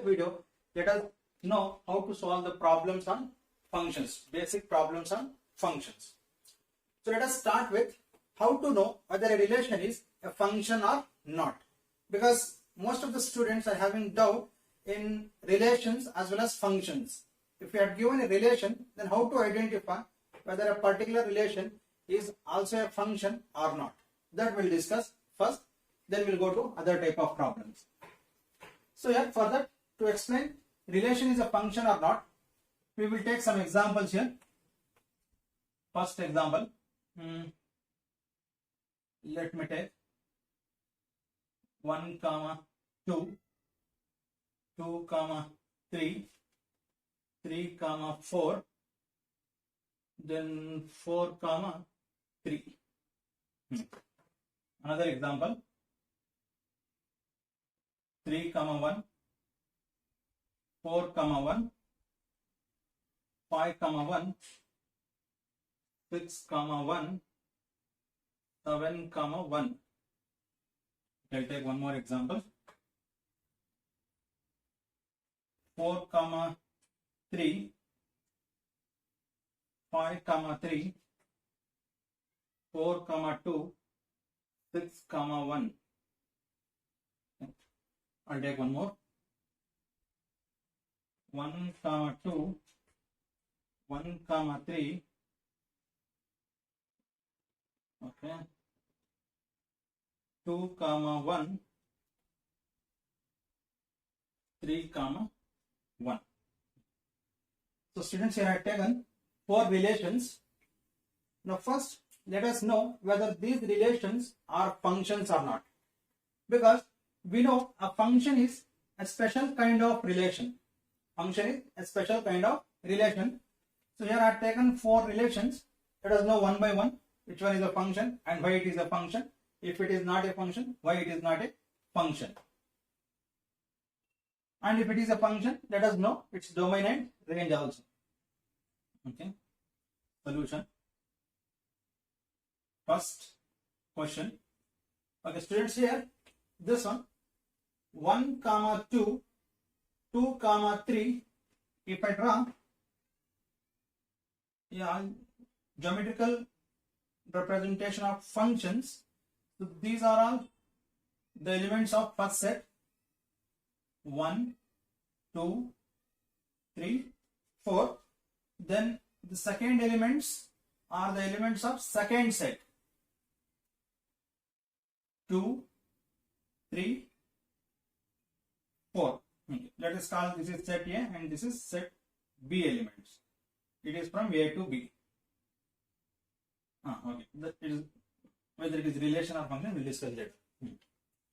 video, let us know how to solve the problems on functions, basic problems on functions. So let us start with how to know whether a relation is a function or not, because most of the students are having doubt in relations as well as functions. If we are given a relation, then how to identify whether a particular relation is also a function or not? That we'll discuss first, then we'll go to other type of problems. So here, for that, to explain relation is a function or not, we will take some examples here. First example, let me take 1, 2, 2, 3, 3, 4, then 4, 3. Another example, 3, 1, 4, 1, 5, 1, 6, 1, 7, 1. I'll take one more example. 4, 3, 5, 3, 4, 2, 6, 1. I'll take one more. 1, 2, 1, 3. Okay. 2, 1, 3, 1. So students, here I have taken 4 relations. Now first, let us know whether these relations are functions or not, because we know a function is a special kind of relation. Function is a special kind of relation. So here I have taken 4 relations. Let us know one by one which one is a function and why it is a function. If it is not a function, why it is not a function. And if it is a function, let us know its domain and range also. Okay. Solution. First question. Okay, students, here this one, 1, 2, 2, 3. If I draw geometrical representation of functions, so these are all the elements of first set. 1, 2, 3, 4. Then the second elements are the elements of second set. 2, 3, 4. Okay. Let us call this is set A and this is set B elements. It is from A to B. Okay. That is, whether it is relation or function, we'll discuss later.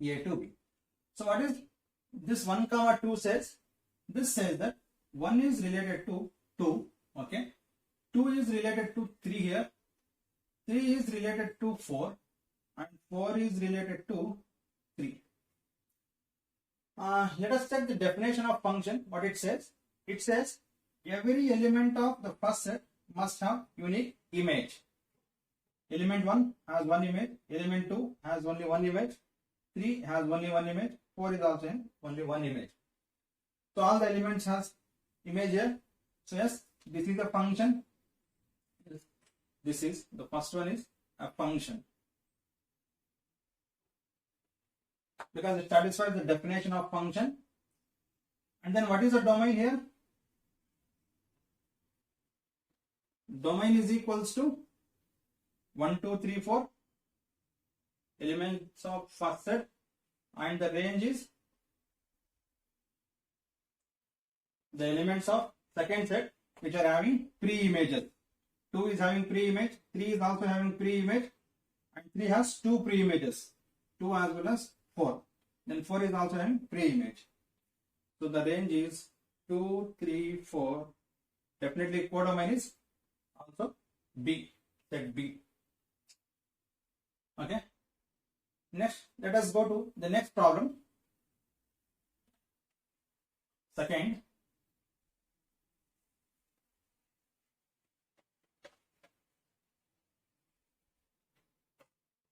A to B. So what is this 1, 2 says? This says that 1 is related to 2. Okay. 2 is related to 3 here. 3 is related to 4. And 4 is related to 3. Let us check the definition of function. What it says? It says every element of the first set must have unique image. Element 1 has one image. Element 2 has only one image. 3 has only one image. 4 is also in only one image. So all the elements has image here. So yes, this is a function. This is the first one is a function, because it satisfies the definition of function. And then what is the domain here? Domain is equals to 1, 2, 3, 4 elements of first set, and the range is the elements of second set which are having pre-images. 2 is having pre-image, 3 is also having pre-image, and 3 has 2 pre-images, 2 as well as 4. Then 4 is also having pre-image. So the range is 2, 3, 4. Definitely codomain is also B, set B. Okay. Next, let us go to the next problem. Second,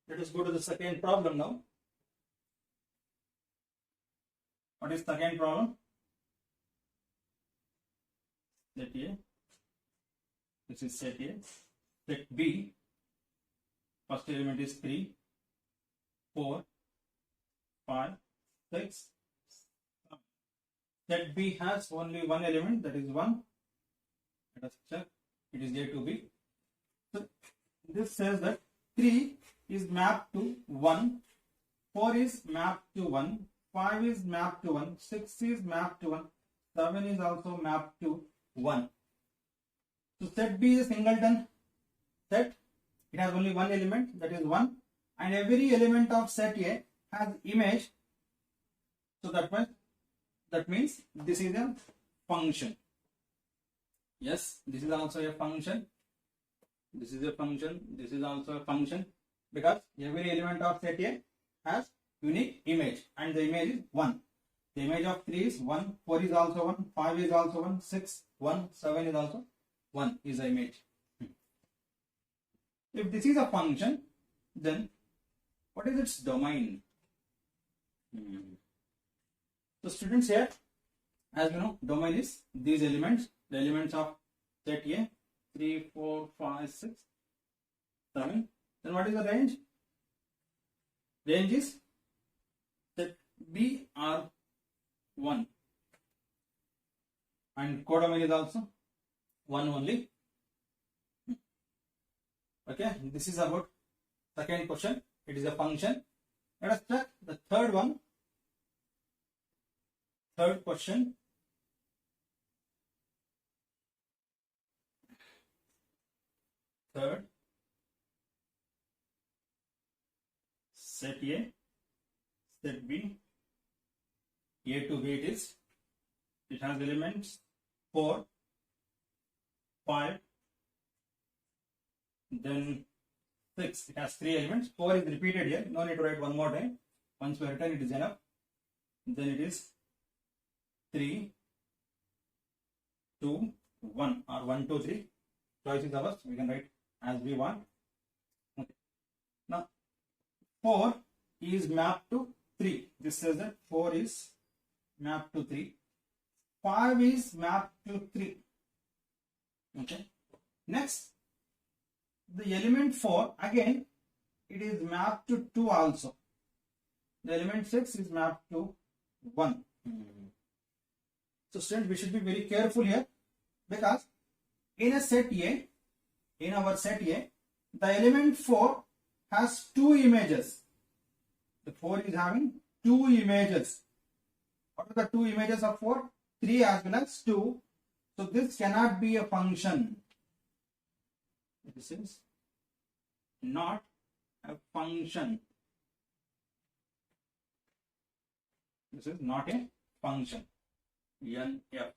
let us go to the second problem now. What is second problem? set A, this is set A, set B, first element is 3, 4, 5, 6, 7. Set B has only one element, that is 1. Let us check, it is A to B. So this says that 3 is mapped to 1, 4 is mapped to 1, 5 is mapped to 1, 6 is mapped to 1, 7 is also mapped to 1. So set B is a singleton set. It has only one element, that is 1, and every element of set A has image. So that means this is a function. Yes, this is also a function. This is a function. This is also a function, because every element of set A has unique image, and the image is 1. The image of 3 is 1, 4 is also 1, 5 is also 1, 6, 1, 7 is also 1 is the image. If this is a function, then what is its domain? So students, here, as you know, domain is these elements, the elements of set A, 3, 4, 5, 6, 7. Then what is the range? Range is set B or 1, and codomain is also 1 only. Okay, this is about second question. It is a function. Let us check the third one. Third question. Third, set A, set B, A to B it has elements 4, 5, then 6. It has 3 elements. 4 is repeated here. No need to write one more time. Once we have written, it is enough. Then it is 3, 2, 1, or 1, 2, 3. Choice is ours. We can write as we want. Okay. Now 4 is mapped to 3. This says that 4 is mapped to 3. 5 is mapped to 3. Okay. Next, the element 4, again, it is mapped to 2 also. The element 6 is mapped to 1. So students, we should be very careful here, because in a set A, in our set A, the element 4 has 2 images. The 4 is having 2 images. What are the 2 images of 4? 3 as well as 2. So this cannot be a function. This is not a function. This is not a function. NF.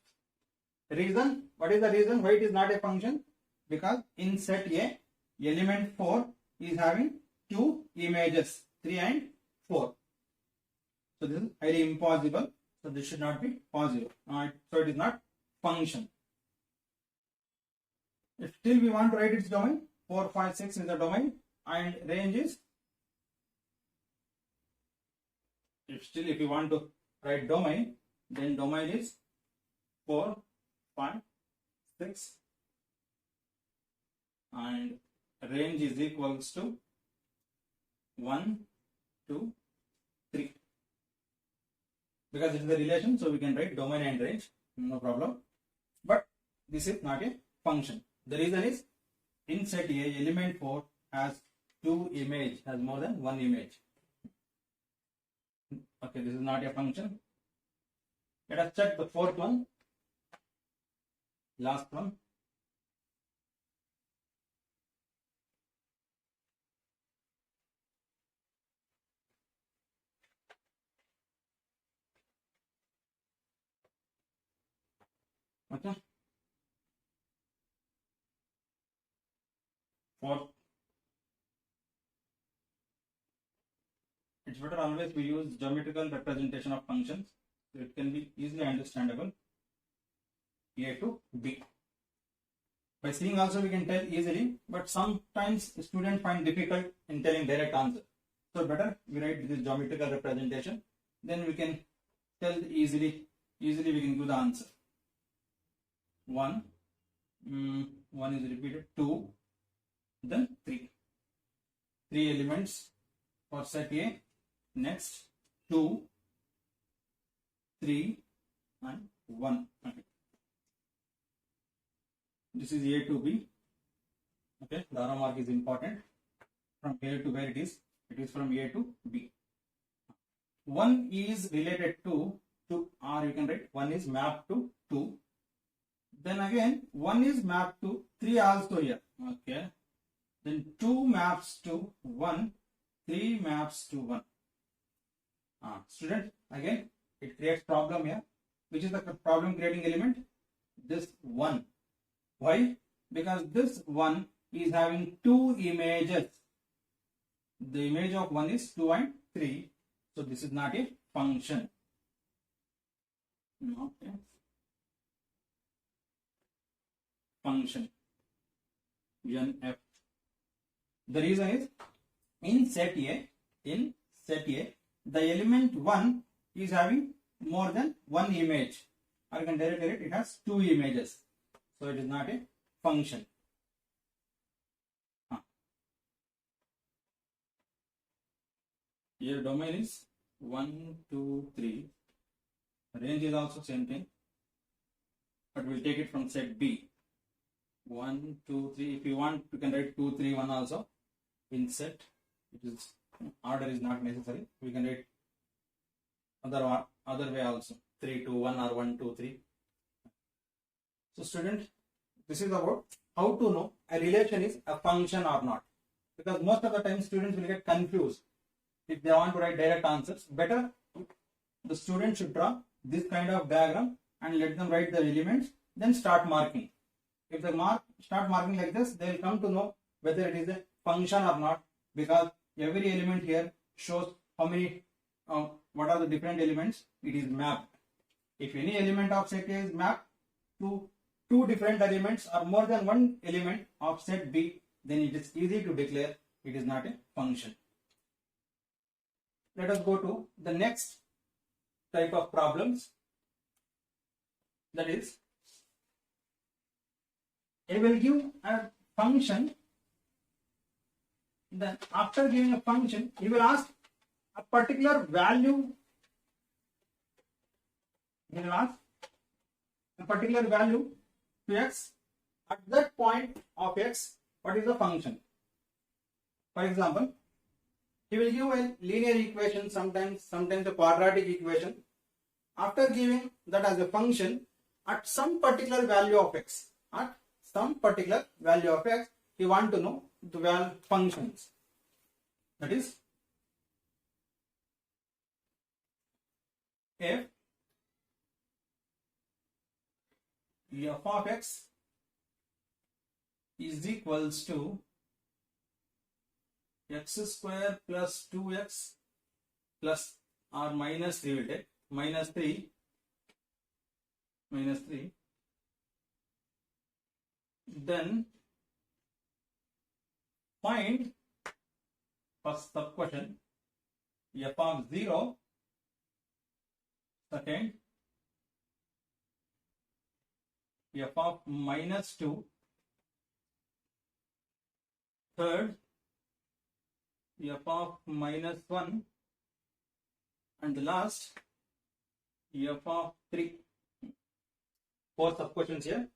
Reason? What is the reason why it is not a function? Because in set A, element 4 is having 2 images, 3 and 4. So this is highly impossible. So this should not be possible. So it is not function. If still we want to write its domain, 4, 5, 6 is the domain, and range is, if you want to write domain, then domain is 4, 5, 6, and range is equals to 1, 2, 3. Because it is a relation, so we can write domain and range, no problem. But this is not a function. The reason is, in set A, element 4 has 2 image, has more than 1 image. Okay, this is not a function. Let us check the fourth one. Last one. Okay. Fourth. It's better always we use geometrical representation of functions, so it can be easily understandable. A to B. By seeing also we can tell easily, but sometimes students find difficult in telling direct answer. So better we write this geometrical representation, then we can tell easily we can do the answer. 1, 1 is repeated, 2, then 3. 3 elements for set A. Next 2, 3 and 1. Okay. This is A to B. Okay, the arrow mark is important. From here to where it is? It is from A to B. 1 is related to or you can write 1 is mapped to 2. Then again 1 is mapped to 3 also here. Okay. Then 2 maps to 1, 3 maps to 1. Student, again it creates problem here. Which is the problem creating element? This 1. Why? Because this 1 is having 2 images. The image of 1 is 2 and 3. So this is not a function. Okay. Function NF. The reason is in set A, the element 1 is having more than 1 image. Or you can directly write it has 2 images. So it is not a function. Here domain is 1, 2, 3. Range is also same thing. But we'll take it from set B. 1, 2, 3. If you want, you can write 2, 3, 1 also. In set, it is order is not necessary. We can write other way also. 3, 2, 1 or 1, 2, 3. So student, this is about how to know a relation is a function or not. Because most of the time students will get confused. If they want to write direct answers, better the student should draw this kind of diagram and let them write the elements, then start marking. If they start marking like this, they will come to know whether it is a function or not, because every element here shows how many, what are the different elements it is mapped. If any element of set A is mapped to 2 different elements or more than 1 element of set B, then it is easy to declare it is not a function. Let us go to the next type of problems. That is, I will give a function. Then after giving a function, he will ask a particular value. He will ask a particular value to x. At that point of x, what is the function? For example, he will give a linear equation, sometimes a quadratic equation. After giving that as a function, at some particular value of x, he want to know the value functions. That is, if f of x is equals to x square plus 2x plus or minus 3, will take minus 3, then find first sub question f of 0, second f of minus 2, third f of minus 1, and the last f of 3. 4 sub questions here.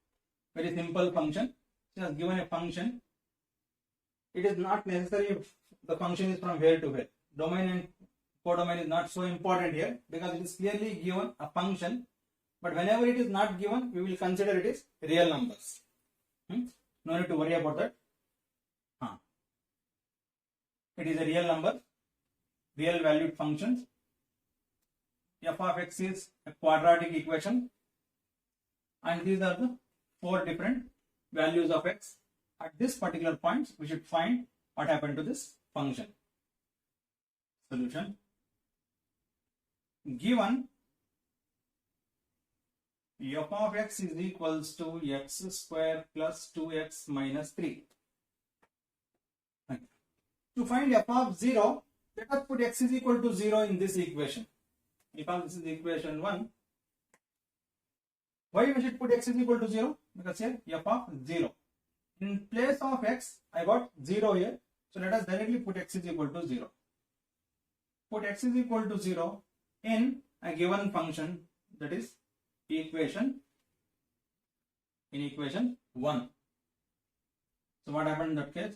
Very simple function. It has given a function. It is not necessary if the function is from where to where. Domain and codomain is not so important here, because it is clearly given a function. But whenever it is not given, we will consider it is real numbers. No need to worry about that. It is a real number, real valued functions. F of x is a quadratic equation, and these are the 4 different values of x. At this particular point, we should find what happened to this function. Solution: given f of x is equals to x square plus 2x minus 3. To find f of 0, let us put x is equal to 0 in this equation. Because this is equation 1. Why we should put x is equal to 0? Because here f of 0. In place of x, I got 0 here. So let us directly put x is equal to 0. Put x is equal to 0 in a given function, that is equation 1. So what happened in that case?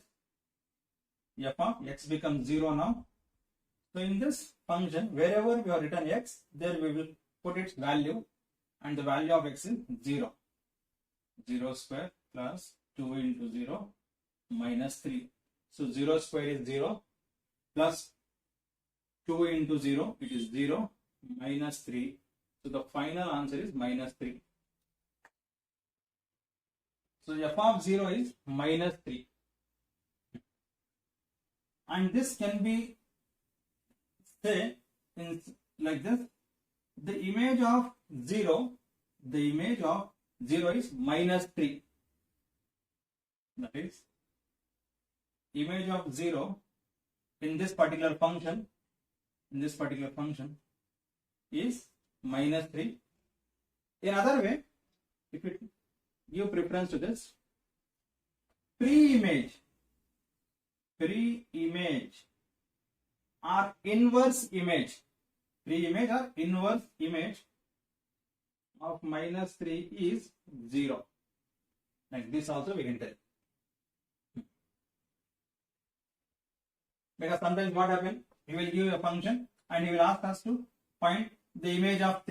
F of x becomes 0 now. So in this function, wherever we have written x, there we will put its value, and the value of x is 0. 0 square plus 2 into 0 minus 3. So 0 square is 0 plus 2 into 0, it is 0 minus 3. So the final answer is minus 3. So f of 0 is minus 3. And this can be say in like this: the image of 0 is minus 3. That is, image of 0 in this particular function is minus 3. In other way, if it give preference to this, pre-image or inverse image of minus 3 is 0. Like this also we can tell. Because sometimes what happens, he will give a function and he will ask us to find the image of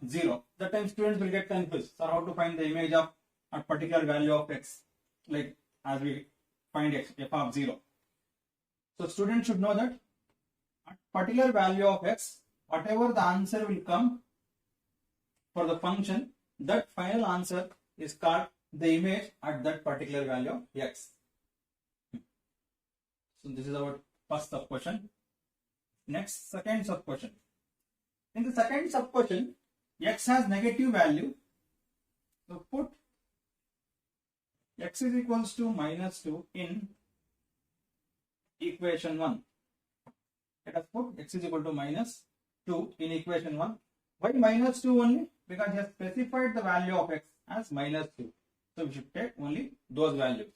0. That time students will get confused. So how to find the image of a particular value of x, like as we find x, f of 0. So students should know that at particular value of x, whatever the answer will come for the function, that final answer is called the image at that particular value of x. So this is our first sub question. Next, second sub question. In the second sub question, x has negative value. So put x is equals to minus 2 in equation 1. Let us put x is equal to minus 2 in equation 1. Why minus 2 only? Because he has specified the value of x as minus 2. So we should take only those values.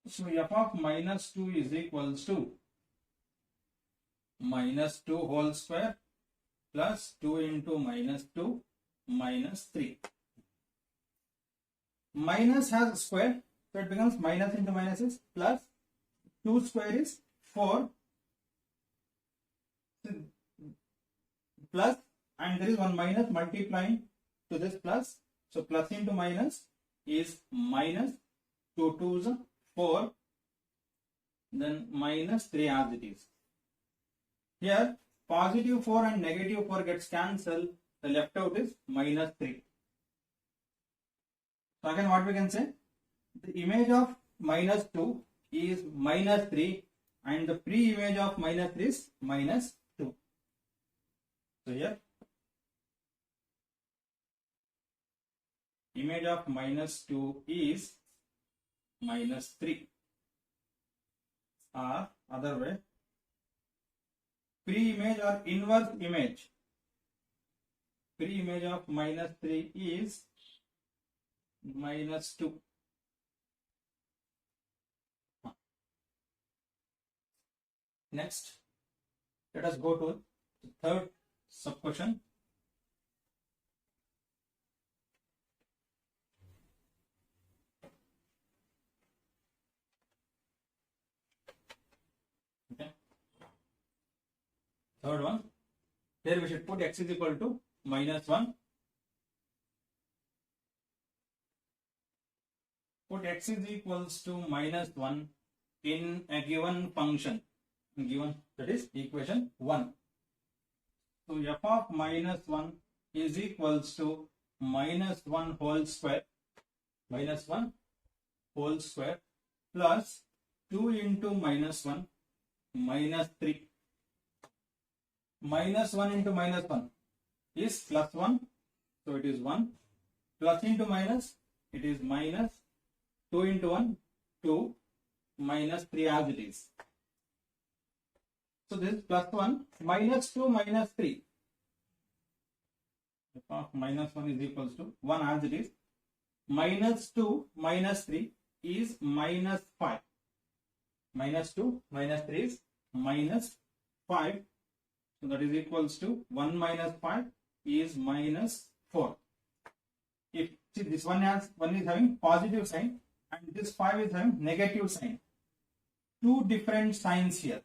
So f of minus 2 is equals to minus 2 whole square plus 2 into minus 2 minus 3. Minus has a square, so it becomes minus into minus is plus 2 square is 4 plus, and there is one minus multiplying to this plus. So plus into minus is minus, 2 2s are 4, then minus 3 as it is. Here positive 4 and negative 4 gets cancelled. The left out is minus 3. So again what we can say? The image of minus 2 is minus 3 and the pre-image of minus 3 is minus 2. So here image of minus 2 is minus 3, or other way, pre-image or inverse image of minus 3 is minus 2. Next, let us go to the third sub question. Okay. Third one. Here we should put x is equal to minus 1. Put x is equals to minus 1 in a given function. That is equation 1. So f of minus 1 is equals to minus 1 whole square plus 2 into minus 1 minus 3. Minus 1 into minus 1 is plus 1, so it is 1. Plus into minus, it is minus. 2 into 1, 2, minus 3 as it is. So this is plus 1, minus 2, minus 3. of minus 1 is equals to 1 as it is. Minus 2 minus 3 is minus 5. Minus 2 minus 3 is minus 5. So that is equals to 1 minus 5 is minus 4. If see this one is having positive sign and this 5 is having negative sign. Two different signs here.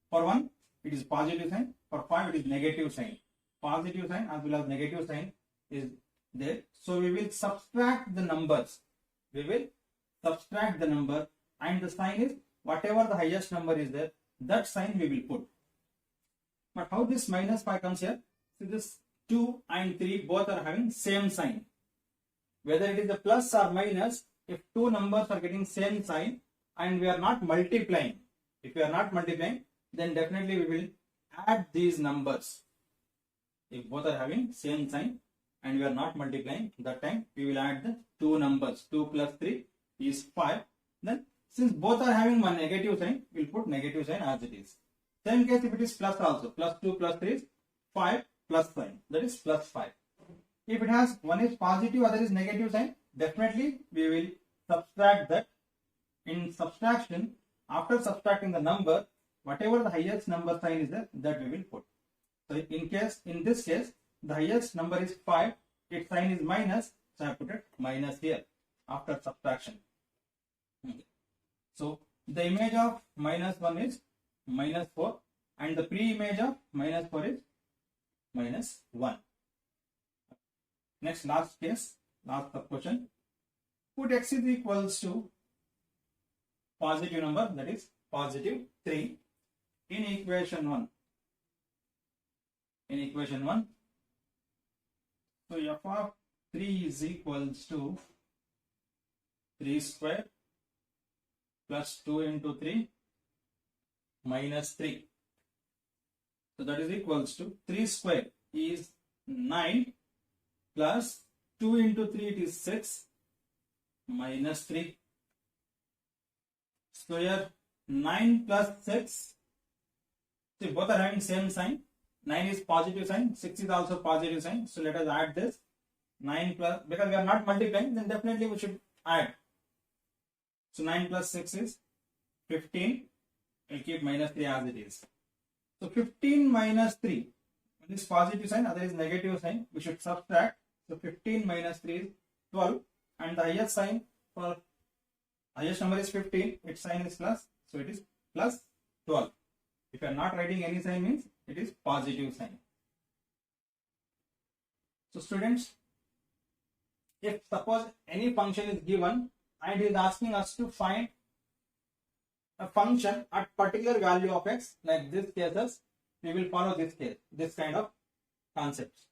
For 1 it is positive sign, for 5 it is negative sign. Positive sign as well as negative sign is there. So we will subtract the numbers. We will subtract the number and the sign is whatever the highest number is there, that sign we will put. But how this minus 5 comes here? See this 2 and 3 both are having same sign. Whether it is a plus or minus, if two numbers are getting same sign and we are not multiplying, if we are not multiplying, then definitely we will add these numbers. If both are having same sign and we are not multiplying, that time we will add the two numbers. 2 plus 3 is 5. Then since both are having one negative sign, we will put negative sign as it is. Same case if it is plus also. Plus 2 plus 3 is 5 plus sign. That is plus 5. If it has one is positive, other is negative sign, definitely we will subtract that. In subtraction, after subtracting the number, whatever the highest number sign is there, that we will put. So in this case, the highest number is 5, its sign is minus, so I put it minus here after subtraction. So the image of minus 1 is minus 4 and the pre-image of minus 4 is minus 1. Next, last case, last question. Put x is equals to positive number, that is positive 3 in equation 1. In equation 1, so f of 3 is equals to 3 square plus 2 into 3 minus 3. So that is equals to 3 square is 9 plus 2 into 3 it is 6 minus 3. So here 9 plus 6, see both are having same sign. 9 is positive sign, 6 is also positive sign. So let us add this 9 plus, because we are not multiplying, then definitely we should add. So 9 plus 6 is 15. We'll keep minus 3 as it is. So 15 minus 3, one is positive sign, other is negative sign. We should subtract. So 15 minus 3 is 12, and the highest sign for highest number is 15. Its sign is plus, so it is plus 12. If you are not writing any sign, means it is positive sign. So students, if suppose any function is given and it is asking us to find a function at particular value of x, like this cases, we will follow this case, this kind of concepts.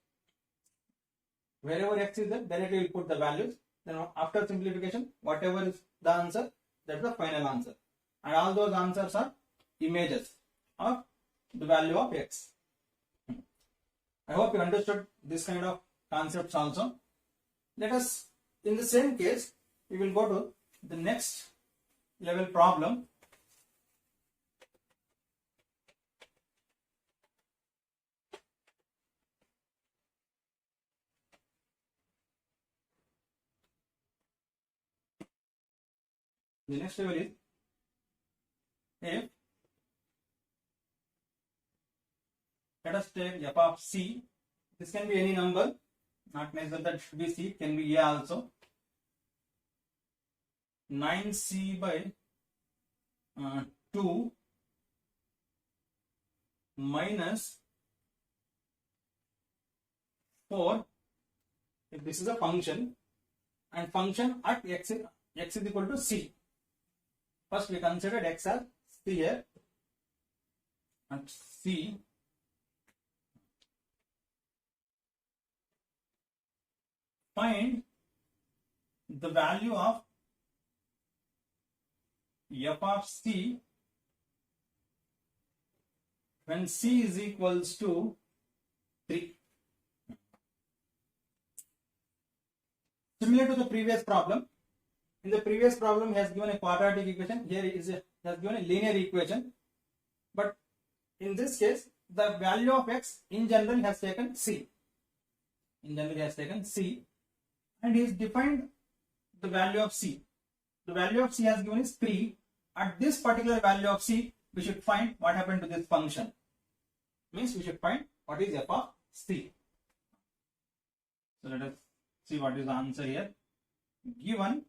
Wherever x is there, directly we will put the values. Then after simplification, whatever is the answer, that is the final answer. And all those answers are images of the value of x. I hope you understood this kind of concepts also. Let us, in the same case, we will go to the next level problem. The next level is if, let us take f of c. This can be any number, not necessarily that should be c, can be a also. 9c by 2 minus 4, if this is a function, and function at x is equal to c. First we considered x as c here, at c find the value of f of c when c is equals to 3. Similar to the previous problem. In the previous problem, he has given a quadratic equation. Here he has given a linear equation. But in this case, the value of x in general has taken c. In general, he has taken C, and he has defined the value of C. The value of C has given is 3. At this particular value of C, we should find what happened to this function. Means we should find what is f of C. So let us see what is the answer here. Given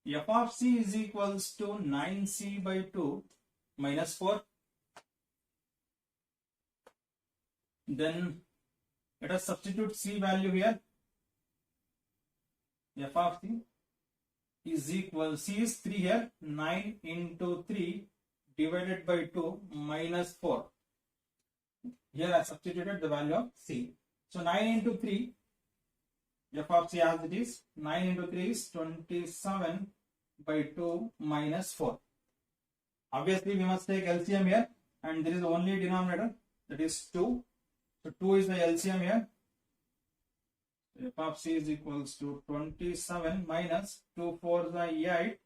f of C is equals to 9C by 2 minus 4. Then let us substitute C value here. F of C is equal, C is 3 here, 9 into 3 divided by 2 minus 4. Here I substituted the value of C. So 9 into 3, f of C as it is, 9 into 3 is 27 by 2 minus 4. Obviously we must take LCM here, and there is only denominator, that is 2. So 2 is the LCM here. F of C is equals to 27 minus 2 4 is 8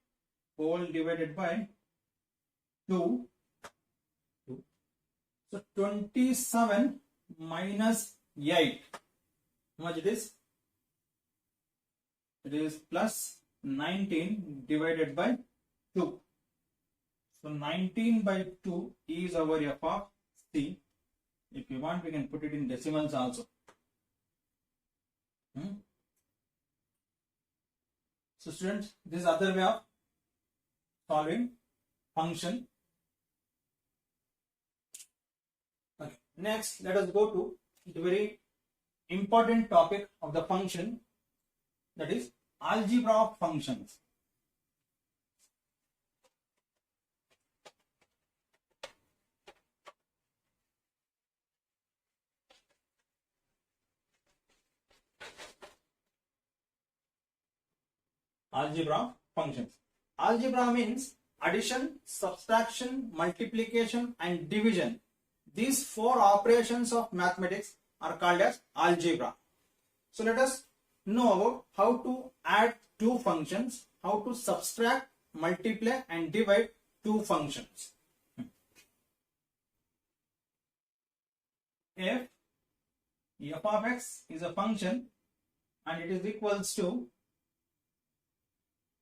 whole divided by 2. So 27 minus 8. How much it is? It is plus 19 divided by 2. So 19 by 2 is our f of C. If you want, we can put it in decimals also. So students, this is other way of solving function. Okay. Next, let us go to the very important topic of the function, that is algebra of functions. Algebra of functions. Algebra means addition, subtraction, multiplication and division. These 4 operations of mathematics are called as algebra. So let us know about how to add 2 functions, how to subtract, multiply and divide 2 functions. If f of x is a function and it is equals to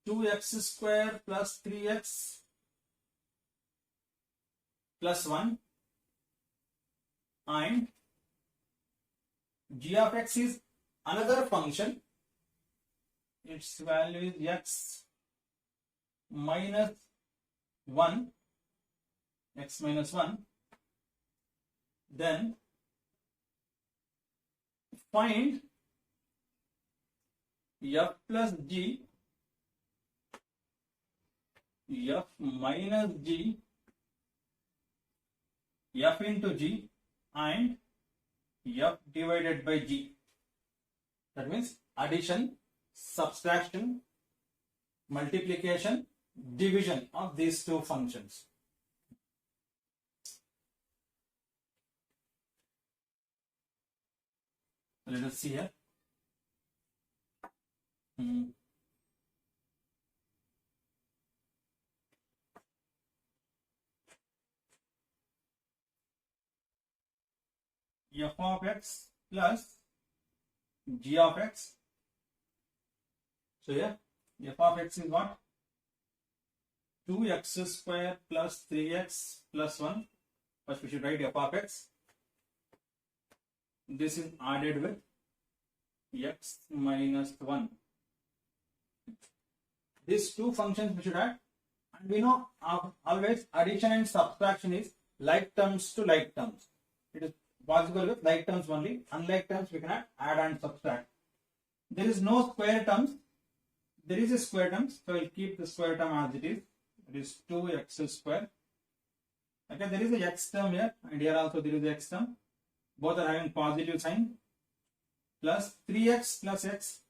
2x square plus 3x plus 1, and g of x is another function, its value is x minus 1, x minus 1, then find f plus g, f minus g, f into g, and f divided by g. That means addition, subtraction, multiplication, division of these 2 functions. Let us see here. F of x plus g of x. So here f of x is what? 2x square plus 3x plus 1. First we should write f of x. This is added with x minus 1. These 2 functions we should add, and we know always addition and subtraction is like terms to like terms. It is possible with like terms only. Unlike terms we cannot add and subtract. There is no square terms. There is a square term, so I will keep the square term as it is. It is 2x square. Okay, there is a x term here, and here also there is a x term. Both are having positive sign. Plus 3x plus x,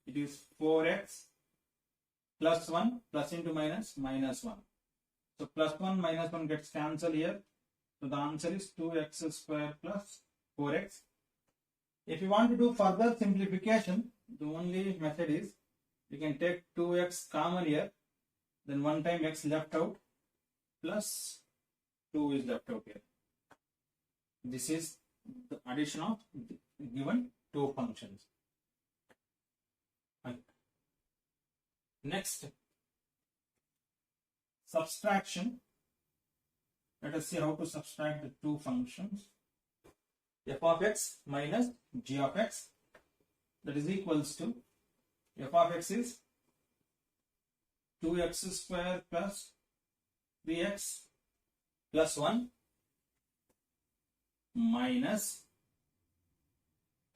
it is 4x plus 1, plus into minus, minus 1. So plus 1 minus 1 gets cancelled here. So the answer is 2x square plus 4x. If you want to do further simplification, the only method is you can take 2x common here, then one time x left out, plus 2 is left out here. This is the addition of given two functions. And next, subtraction. Let us see how to subtract the two functions. F of x minus g of x, that is equals to f of x is 2x square plus 3x plus 1 minus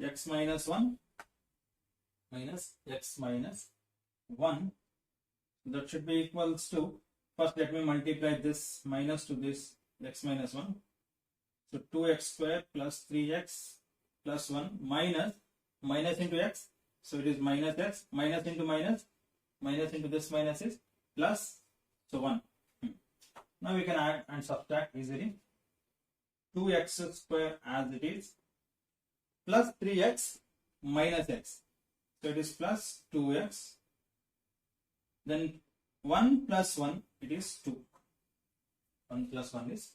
x minus 1 minus x minus 1. That should be equals to, first let me multiply this minus to this x minus 1. So 2x square plus 3x plus 1 minus minus into x. So it is minus x, minus into minus, minus into this minus is plus, so 1. Now we can add and subtract easily. 2x square as it is plus 3x minus x. So it is plus 2x. Then 1 plus 1, it is 2. 1 plus 1 is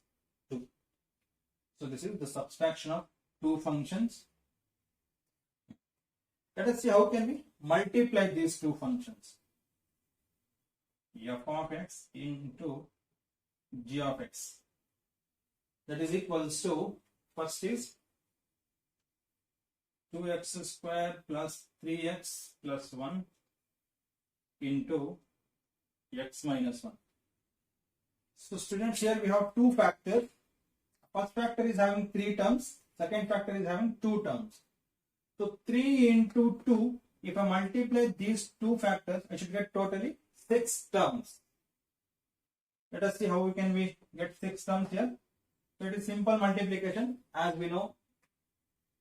2. So this is the subtraction of two functions. Let us see how can we multiply these two functions. F of x into g of x. That is equals to, first is 2x square plus 3x plus 1 into x minus 1. So students, here we have two factors. First factor is having 3 terms, second factor is having 2 terms. So 3 into 2, if I multiply these two factors, I should get totally 6 terms. Let us see how we get 6 terms here. So it is simple multiplication. As we know,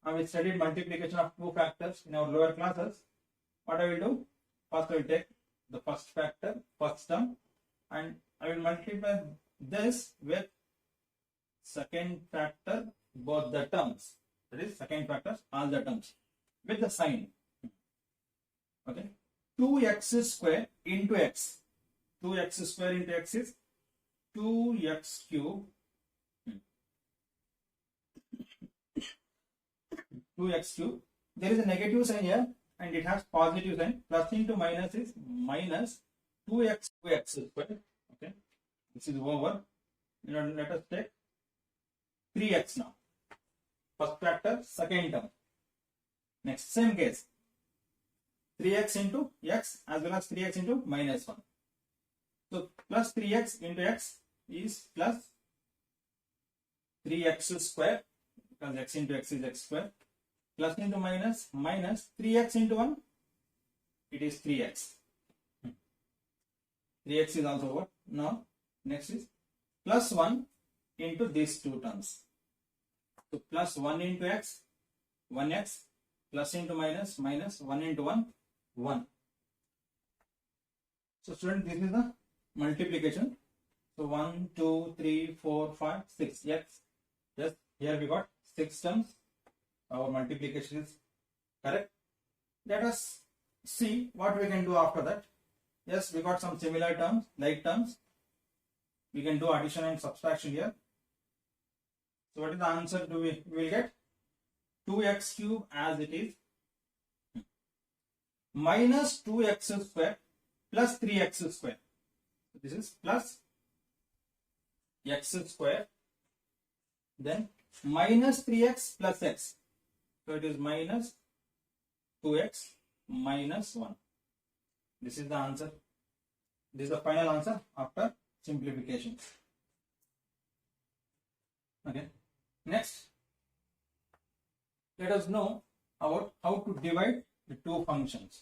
we studied multiplication of two factors in our lower classes. What I will do? First I will take the first factor, first term, and I will multiply this with second factor, both the terms. That is second factor, all the terms, with the sign. Okay. 2x square into x. 2x square into x is 2x cube. 2x cube. There is a negative sign here and it has positive sign. Plus into minus is minus 2x square. Okay. This is over. Let us take 3x now. First factor, second term. Next, same case. 3x into x as well as 3x into minus 1. So plus 3x into x is plus 3x square, because x into x is x square, plus into minus, minus 3x into 1, it is 3x. 3x is also what? Now, next is plus 1 into these two terms. So plus 1 into x, 1x, plus into minus, minus 1 into 1, 1. So student, this is the multiplication. So 1, 2, 3, 4, 5, 6. Yes, yes, here we got 6 terms. Our multiplication is correct. Let us see what we can do after that. Yes, we got some similar terms, like terms. We can do addition and subtraction here. So what is the answer we will get? 2x cube as it is minus 2x square plus 3x square. So this is plus x square, then minus 3x plus x. So it is minus 2x minus 1. This is the answer. This is the final answer after simplification. Okay. Next, let us know about how to divide the two functions.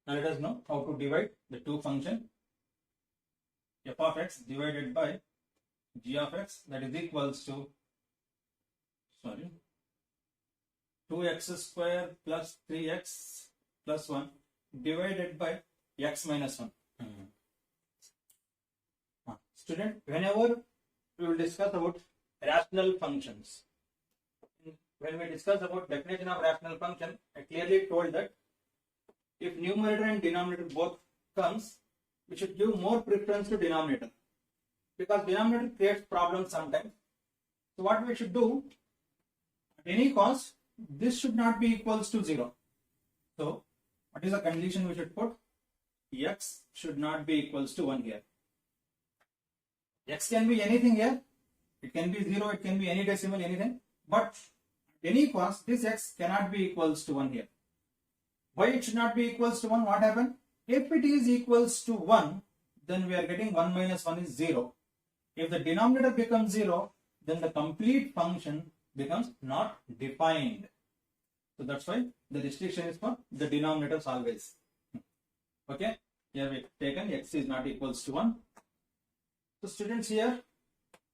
Now let us know how to divide the two functions. F of x divided by g of x, that is equals to 2x square plus 3x plus 1 divided by x minus 1. Student, whenever we will discuss about rational functions, when we discussed about definition of rational function, I clearly told that if numerator and denominator both comes, we should give more preference to denominator because denominator creates problems sometimes. So what we should do, at any cost, this should not be equals to 0. So what is the condition we should put? X should not be equals to 1 here. X can be anything here. It can be 0, it can be any decimal, anything. But at any cost, this x cannot be equals to 1 here. Why it should not be equals to 1? What happened? If it is equals to 1, then we are getting 1 minus 1 is 0. If the denominator becomes 0, then the complete function becomes not defined. So that's why the restriction is for the denominators always. Okay, here we have taken x is not equals to 1. So students, here,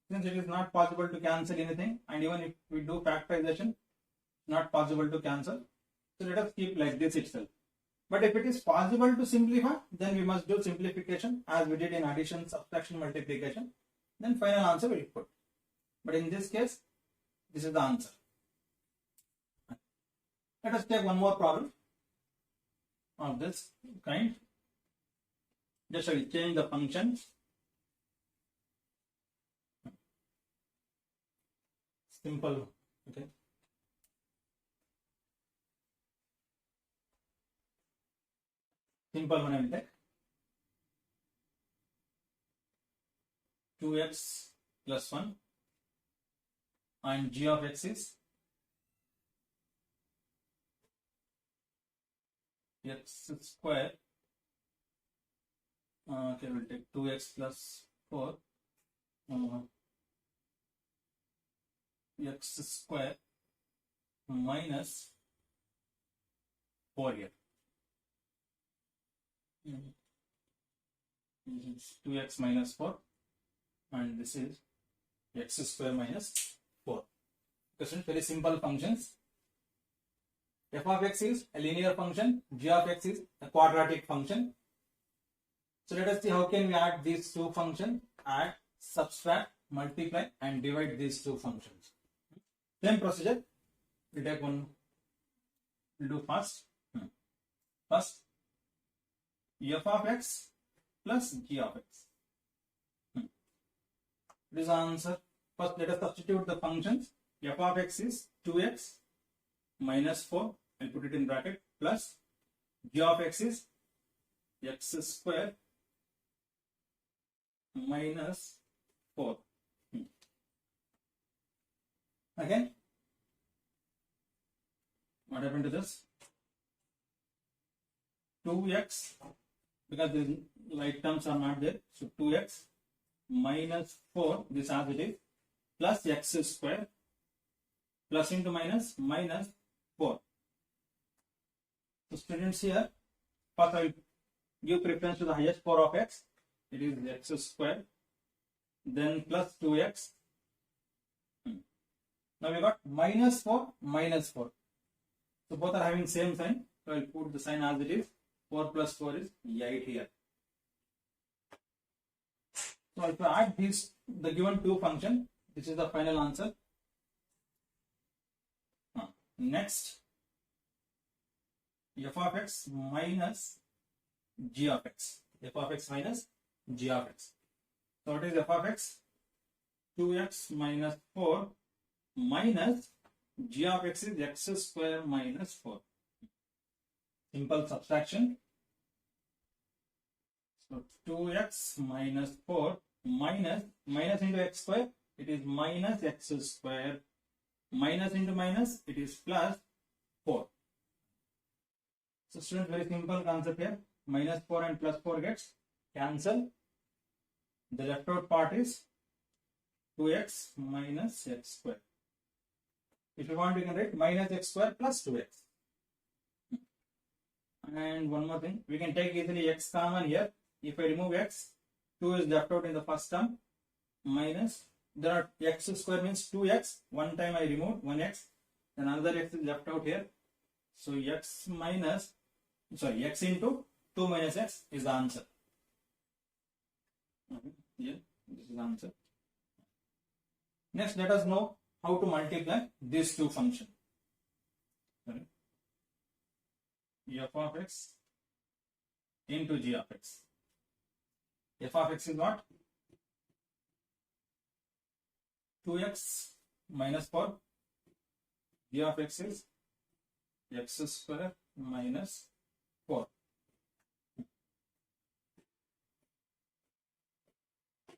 since it is not possible to cancel anything, and even if we do factorization, not possible to cancel. So let us keep like this itself. But if it is possible to simplify, then we must do simplification as we did in addition, subtraction, multiplication. Then final answer will be put. But in this case, this is the answer. Let us take one more problem of this kind. Just I will change the function. Simple. Okay. Simple one I will take. 2x plus 1 and g of x is x square. Okay, we'll take 2x plus 4 x square minus 4 here. This is 2x minus 4 and this is x square minus 4. Question, very simple functions. F of x is a linear function, g of x is a quadratic function. So let us see how can we add these two functions, add, subtract, multiply and divide these two functions. Same procedure, we'll take one, we'll do first. First, f of x plus g of x. This is the answer. First, let us substitute the functions. F of x is 2x minus 4, I'll put it in bracket, plus g of x is x square minus 4. Again, what happened to this? 2x, because the like terms are not there, so 2x minus 4, this as it is, plus x square, plus into minus, minus 4. So students, here, first I will give preference to the highest power of x, it is x square, then plus 2x. Now we got minus 4, minus 4. So both are having same sign, so I will put the sign as it is. 4 plus 4 is 8 here. So if you add these, the given two function, this is the final answer. Next, f of x minus g of x. F of x minus g of x. So what is f of x? 2x minus 4 minus g of x is x square minus 4. Simple subtraction. So 2x minus 4 minus into x square, it is minus x square, minus into minus, it is plus 4. So students, very simple concept here. Minus 4 and plus 4 gets cancel. The left out part is 2x minus x square. If you want, you can write minus x square plus 2x. And one more thing, we can take easily x common here. If I remove x, 2 is left out in the first term, minus, there are x square means 2x, one time I removed 1x, then another x is left out here. So x into 2 minus x is the answer. Yeah, this is the answer. Next, let us know how to multiply these two functions. f of x into g of x. F of x is what? 2x minus 4. G of x is x square minus 4.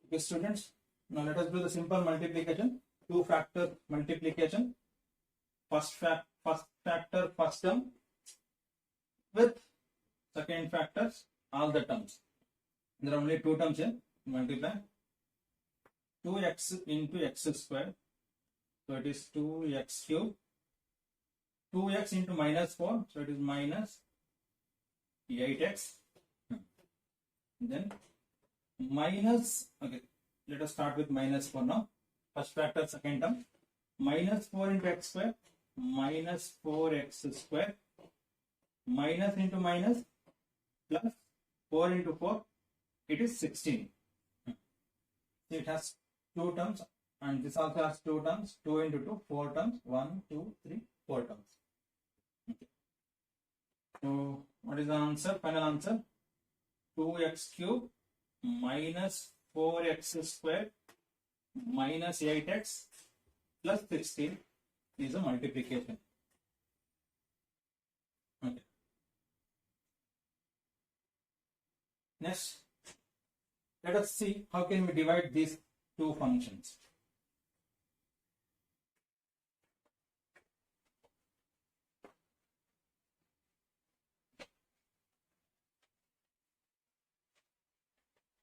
Okay, students, now let us do the simple multiplication, two factor multiplication. First factor first term with second factors all the terms. There are only two terms here. Multiply 2x into x square, so it is 2x cube. 2x into minus 4, so it is minus 8x. Then minus, okay, let us start with minus 4 now. First factor, second term. Minus 4 into x square, minus 4x square, minus into minus, plus 4 into 4, it is 16. So it has two terms, and this also has two terms, 2 into 2, 4 terms, 1, 2, 3, 4 terms. Okay. So what is the answer? Final answer? 2x cube minus 4x square minus 8x plus 16 is a multiplication. Okay. Next, let us see how can we divide these two functions.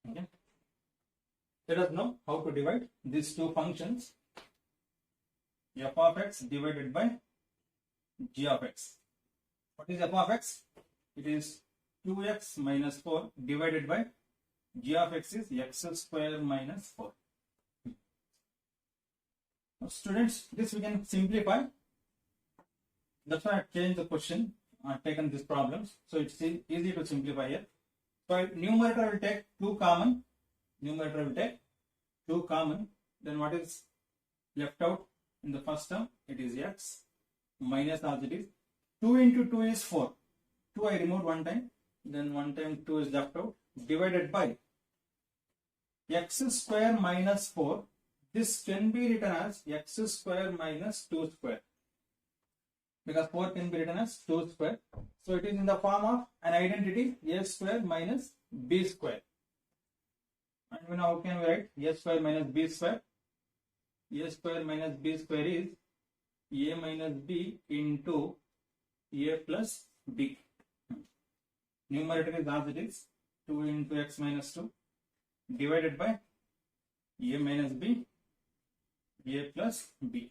Okay. Let us know how to divide these two functions. F of x divided by g of x. What is f of x? It is 2x minus 4 divided by g of x is x square minus 4. Now, students, this we can simplify. That's why I changed the question. I've taken these problems, so it's easy to simplify here. So numerator will take 2 common. Numerator will take 2 common. Then what is left out in the first term? It is x minus as it is. 2 into 2 is 4. 2 I removed one time. Then one time 2 is left out. Divided by x square minus 4. This can be written as x square minus 2 square. Because 4 can be written as 2 square. So it is in the form of an identity a square minus b square. And we know how can we write a square minus b square? A square minus b square is a minus b into a plus b. Numerator is as it is 2 into x minus 2 divided by a minus b, a plus b.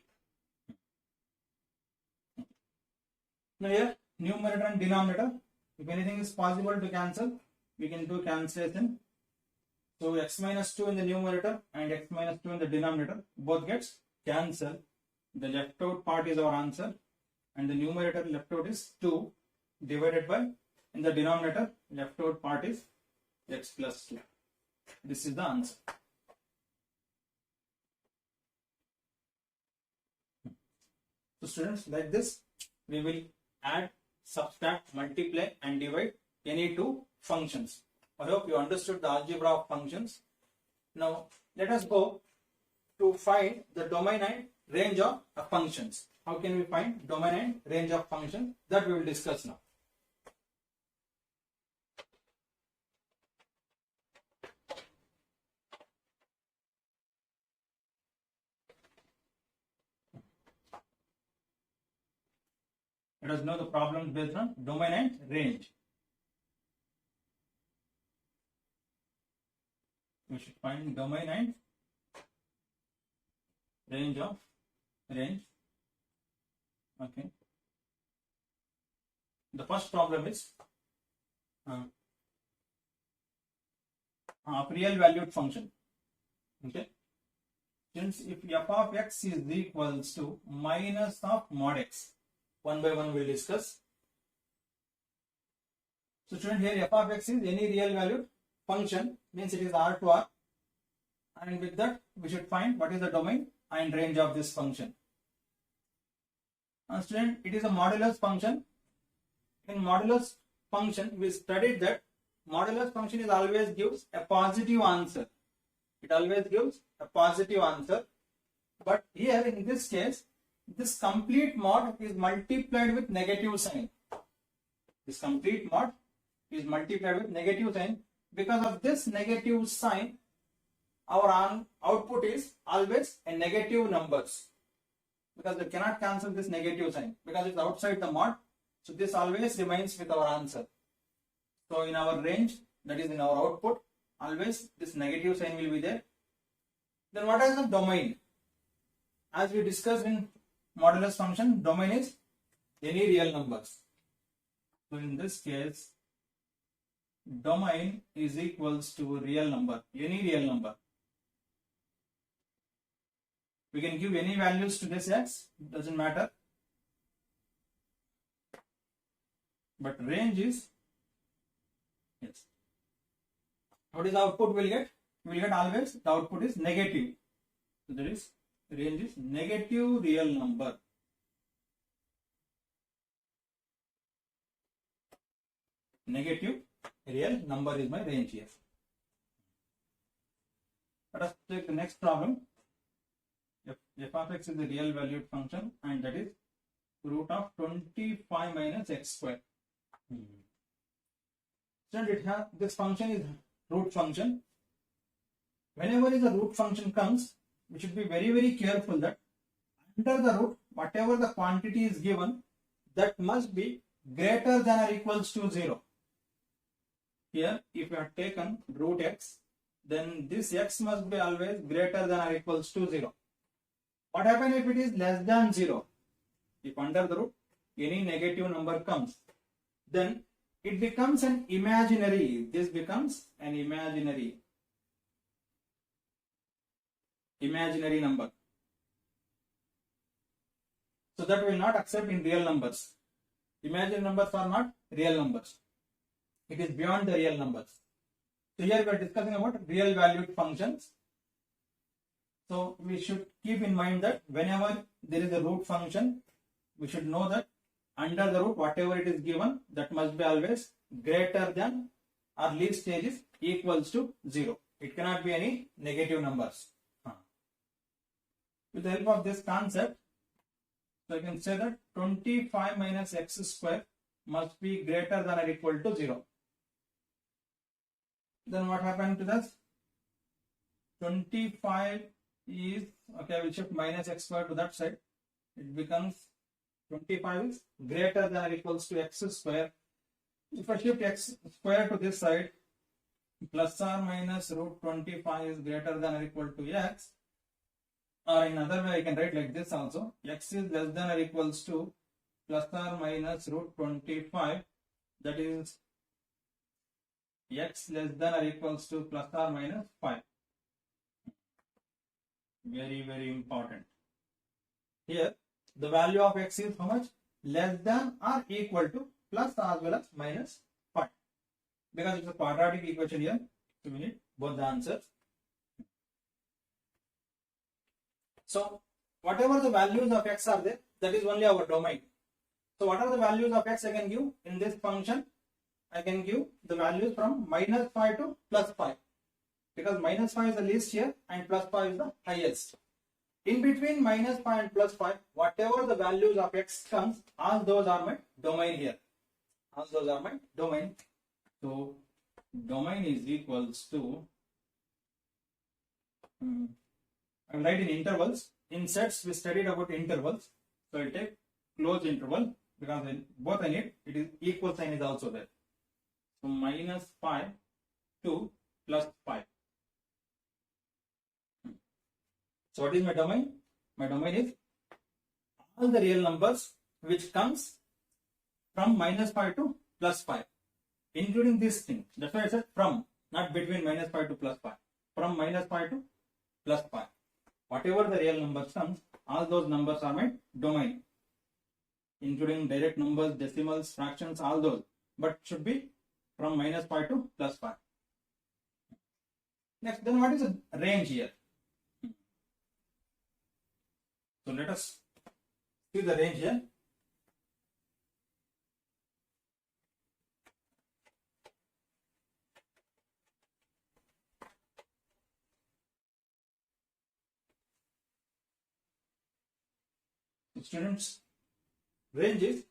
Now here numerator and denominator, if anything is possible to cancel, we can do cancellation. So x minus 2 in the numerator and x minus 2 in the denominator both gets cancelled. The left out part is our answer, and the numerator left out is 2 divided by, in the denominator left out part is x plus 2. This is the answer. So students, like this we will add, subtract, multiply and divide any two functions. I hope you understood the algebra of functions. Now let us go to find the domain and range of functions. How can we find domain and range of functions? That we will discuss now. Let us know the problems based on domain and range. We should find domain and range of range. Okay. The first problem is real valued function. Okay. Since if f of x is equals to minus of mod x, one by one we will discuss. So student, here f of x is any real valued function, means it is R to R, and with that we should find what is the domain and range of this function. And student, it is a modulus function. in modulus function, we studied that modulus function is always gives a positive answer. It always gives a positive answer. But here in this case, this complete mod is multiplied with negative sign. This complete mod is multiplied with negative sign. Because of this negative sign, our output is always a negative numbers. Because we cannot cancel this negative sign because it's outside the mod. So this always remains with our answer. So in our range, that is in our output, always this negative sign will be there. Then what is the domain? As we discussed in modulus function, domain is any real numbers. So in this case, domain is equals to real number, any real number. We can give any values to this x, doesn't matter. But range is, yes. What is the output we'll get? We will get always the output is negative. So there is range is negative real number. Negative real number is my range here. Let us take the next problem. F of x is a real valued function and that is root of 25 minus x square. So this function is root function. Whenever is a root function comes, we should be very careful that under the root, whatever the quantity is given, that must be greater than or equals to 0. Here, if you have taken root x, then this x must be always greater than or equals to 0. What happens if it is less than 0? If under the root any negative number comes, then it becomes an imaginary. This becomes an imaginary number. So that will not accept in real numbers. Imaginary numbers are not real numbers. It is beyond the real numbers. So here we are discussing about real valued functions. So we should keep in mind that whenever there is a root function, we should know that under the root whatever it is given, that must be always greater than or least stage is equals to 0. It cannot be any negative numbers. With the help of this concept, so I can say that 25 minus x square must be greater than or equal to 0. Then what happened to this? 25 is, okay, I will shift minus x square to that side. It becomes 25 is greater than or equals to x square. If I shift x square to this side, plus or minus root 25 is greater than or equal to x. Or in other way I can write like this also. X is less than or equals to plus or minus root 25. That is x less than or equals to plus or minus 5. Very important. Here the value of x is how much? Less than or equal to plus as well as minus 5. Because it's a quadratic equation here, so we need both the answers. So whatever the values of x are there, that is only our domain. So what are the values of x I can give in this function? I can give the values from minus 5 to plus 5. Because minus 5 is the least here and plus 5 is the highest. In between minus 5 and plus 5, whatever the values of x comes, all those are my domain here. All those are my domain. So domain is equals to, I will write in intervals. In sets we studied about intervals. So I will take closed interval because in both I need, it is equal sign is also there. So minus 5 to plus 5. So what is my domain? My domain is all the real numbers which comes from minus 5 to plus 5, including this thing. That's why I said from, not between minus 5 to plus 5. From minus 5 to plus 5. Whatever the real numbers comes, all those numbers are my domain, including direct numbers, decimals, fractions, all those. But should be from minus 5 to plus 5. Next, then what is the range here? So let us see the range here. Students, range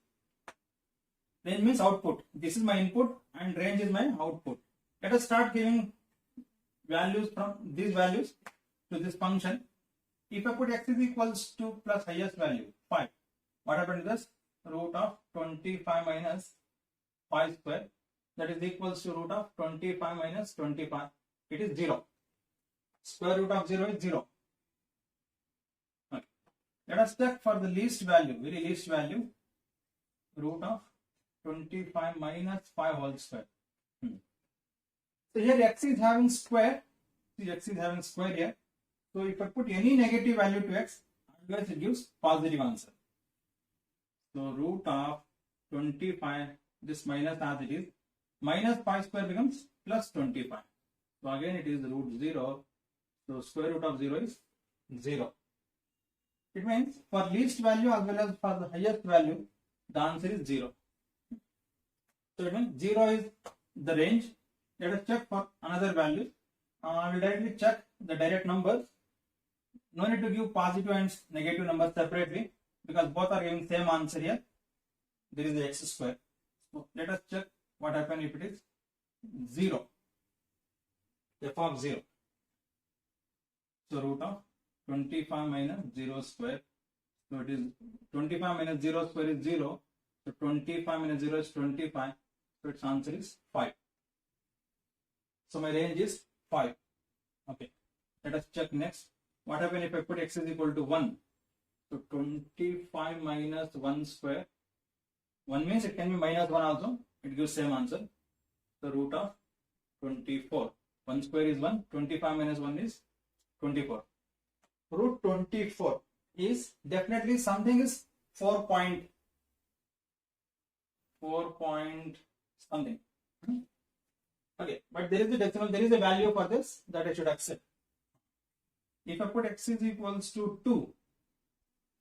means output. This is my input and range is my output. Let us start giving values from these values to this function. If I put x is equals to plus highest value 5, what happens is root of 25 minus 5 square, that is equals to root of 25 minus 25. It is 0. Square root of 0 is 0. Okay. Let us check for the least value, very least value, root of 25 minus 5 whole square. So here x is having square. See, x is having square here. So if I put any negative value to x, always it gives positive answer. So root of 25, this minus as it is, minus 5 square becomes plus 25. So again it is root 0. So square root of 0 is 0. It means for least value as well as for the highest value, the answer is 0. So it means 0 is the range. Let us check for another value. I will directly check the direct numbers. No need to give positive and negative numbers separately because both are giving same answer here. There is the x square. So let us check what happens if it is 0. F of 0. So root of 25 minus 0 square. So it is 25 minus 0 square is 0. So 25 minus 0 is 25. So its answer is 5. So my range is 5. Okay. Let us check next. What happens if I put x is equal to 1? So 25 minus 1 square. 1 means it can be minus 1 also. It gives same answer. The root of 24. 1 square is 1. 25 minus 1 is 24. Root 24 is definitely something is 4 point something. Okay, but there is a decimal, there is a value for this that I should accept. If I put x is equals to 2,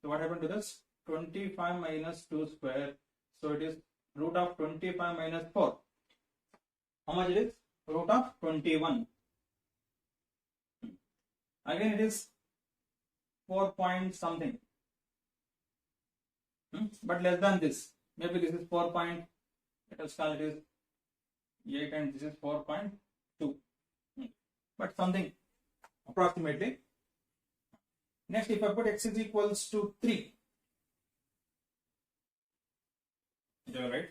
so what happened to this? 25 minus 2 square. So it is root of 25 minus 4. How much it is? Root of 21. Again it is 4 point something. But less than this. Maybe this is 4 point. Let us call it is 8 and this is 4.2. But something approximately. Next, if I put x is equals to 3. Is that right?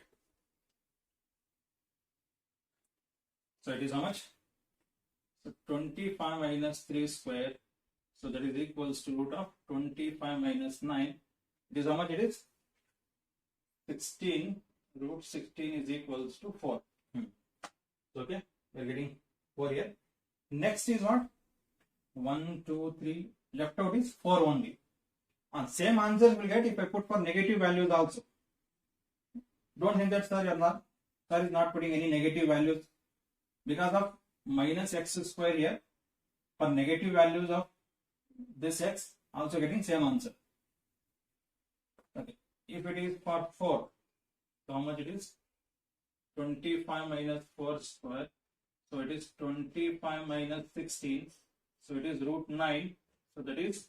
So it is how much? So 25 minus 3 square. So that is equals to root of 25 minus 9. It is how much it is? 16. Root 16 is equals to 4. Okay, we are getting 4 here. Next is what? 1, 2, 3. Left out is 4 only. And same answer will get if I put for negative values also. Don't think that sir is not putting any negative values because of minus x square here. For negative values of this x, also getting same answer. Okay, if it is for 4, so how much it is? 25 minus 4 square. So it is 25 minus 16. So it is root 9. So that is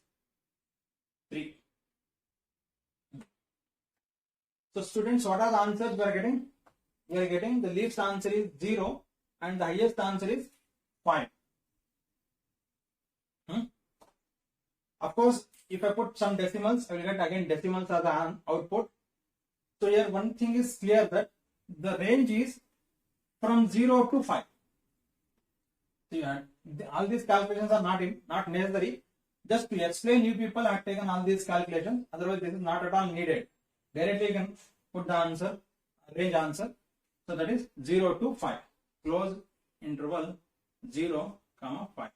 3. So students, what are the answers we are getting? We are getting the least answer is 0 and the highest answer is 5. Of course, if I put some decimals, I will get again decimals as an output. So here one thing is clear that the range is from 0 to 5. See, all these calculations are not necessary. Just to explain, you people have taken all these calculations. Otherwise, this is not at all needed. Directly you can put the answer, range answer. So that is 0 to 5. Close interval 0, 5.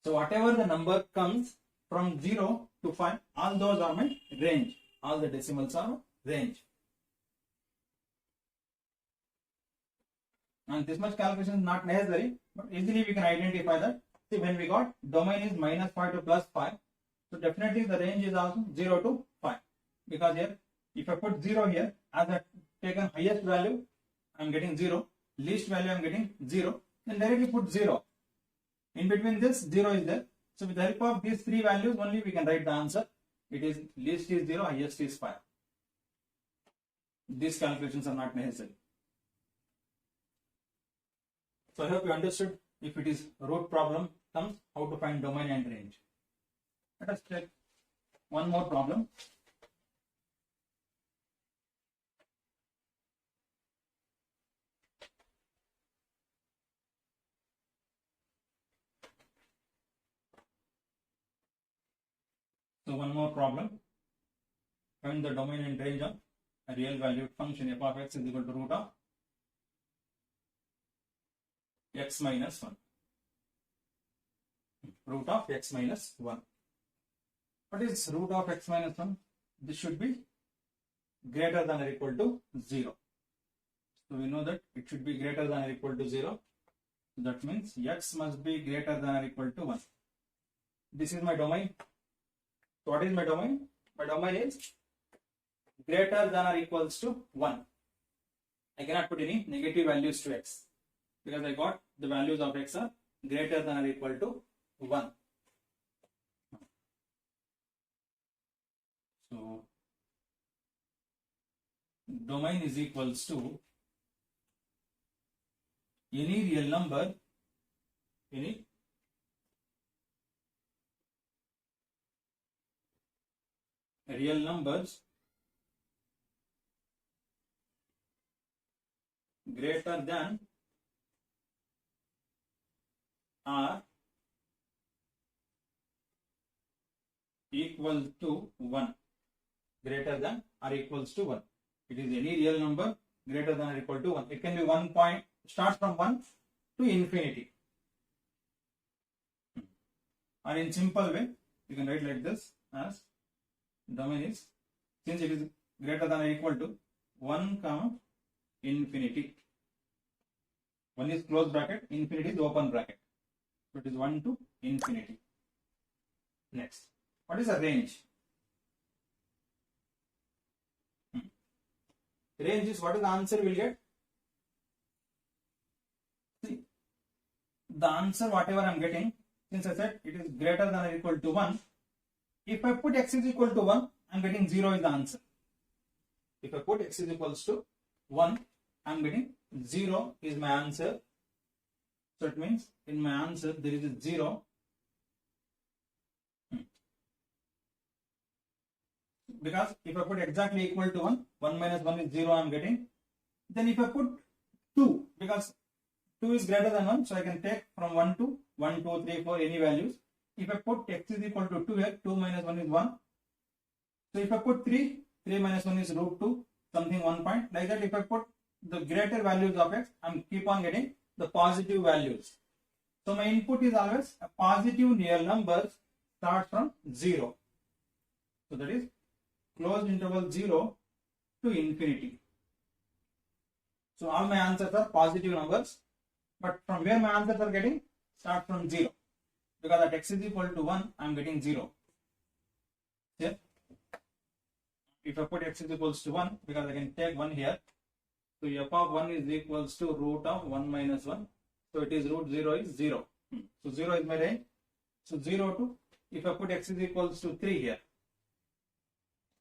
So whatever the number comes from 0 to 5, all those are my range. All the decimals are range. And this much calculation is not necessary, but easily we can identify that. See, when we got domain is minus 5 to plus 5, so definitely the range is also 0 to 5. Because here, if I put 0 here, as I taken highest value, I am getting 0. Least value I am getting 0. Then directly put 0. In between this, 0 is there. So with the help of these three values only we can write the answer. It is least is 0, highest is 5. These calculations are not necessary. So I hope you understood. If it is root problem comes, how to find domain and range. Let us check one more problem. So one more problem. Find the domain and range of a real valued function f of x is equal to root of x minus 1. Root of x minus 1. What is root of x minus 1? This should be greater than or equal to 0. So we know that it should be greater than or equal to 0. That means x must be greater than or equal to 1. This is my domain. So what is my domain? My domain is greater than or equals to 1. I cannot put any negative values to x because I got the values of x are greater than or equal to 1. So domain is equals to any real number, any real numbers greater than or equal to 1. Greater than or equals to 1. It is any real number greater than or equal to 1. It can be 1 point, start from 1 to infinity. Or in simple way, you can write like this as domain is, since it is greater than or equal to 1 comma infinity. 1 is close bracket, infinity is open bracket. So it is 1 to infinity. Next, what is a range? Range is what is the answer we will get. See, the answer whatever I am getting, since I said it is greater than or equal to 1, if I put x is equal to 1, I am getting 0 is the answer. If I put x is equals to 1, I am getting 0 is my answer. So it means in my answer there is a 0. Because if I put exactly equal to 1, 1 minus 1 is 0 I am getting. Then if I put 2, because 2 is greater than 1, so I can take from 1 to 1, 2, 3, 4 any values. If I put x is equal to 2 here, 2 minus 1 is 1. So if I put 3, 3 minus 1 is root 2, something 1 point. Like that if I put the greater values of x, I am keep on getting the positive values. So my input is always a positive real numbers start from 0. So that is closed interval 0 to infinity. So all my answers are positive numbers, but from where my answers are getting? Start from 0. Because at x is equal to 1, I am getting 0. Yeah. If I put x is equals to 1, because I can take 1 here, so f of 1 is equals to root of 1 minus 1. So it is root 0 is 0. So 0 is my range. So 0 to, if I put x is equals to 3 here,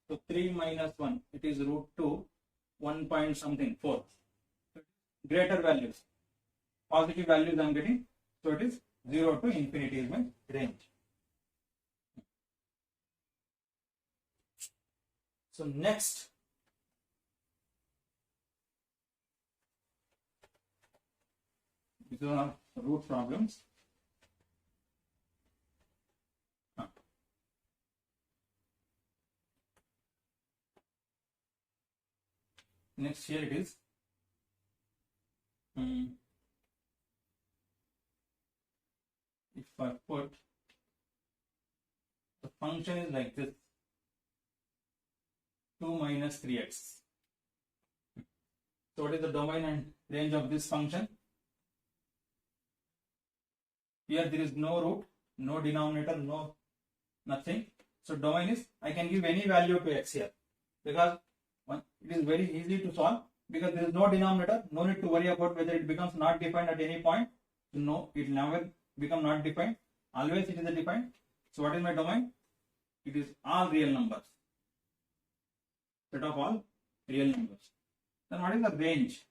so 3 minus 1, it is root 2, 1 point something, 4. Greater values, positive values I am getting. So it is 0 to infinity is my range. So next, these are root problems. Next here it is. If I put the function is like this, 2 minus 3x. So what is the domain and range of this function? Here there is no root, no denominator, no nothing. So domain is, I can give any value to x here because it is very easy to solve because there is no denominator, no need to worry about whether it becomes not defined at any point. No, it will never become not defined. Always it is a defined. So what is my domain? It is all real numbers. Set of all real numbers. Then what is the range?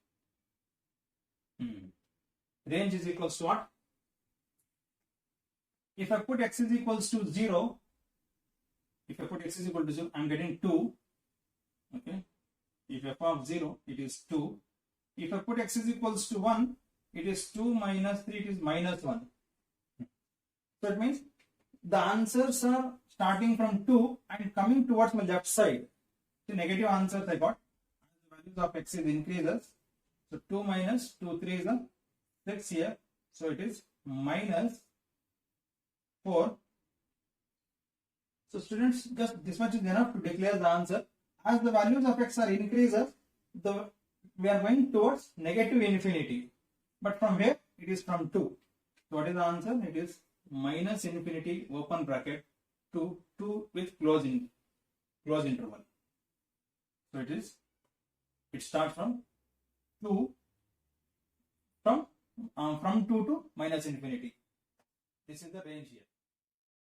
Range is equals to what? If I put x is equals to 0, if I put x is equal to 0, I am getting 2. Okay. If f of 0, it is 2. If I put x is equals to 1, it is 2 minus 3, it is minus 1. So it means the answers are starting from 2 and coming towards my left side. The negative answers I got. The values of x is increases. So 2 minus 2, 3 is a 6 here. So it is minus 4. So students, just this much is enough to declare the answer. As the values of x are increases, we are going towards negative infinity. But from where? It is from 2. So what is the answer? It is minus infinity open bracket to 2 with close interval. So it starts from 2 from 2 to minus infinity. This is the range here.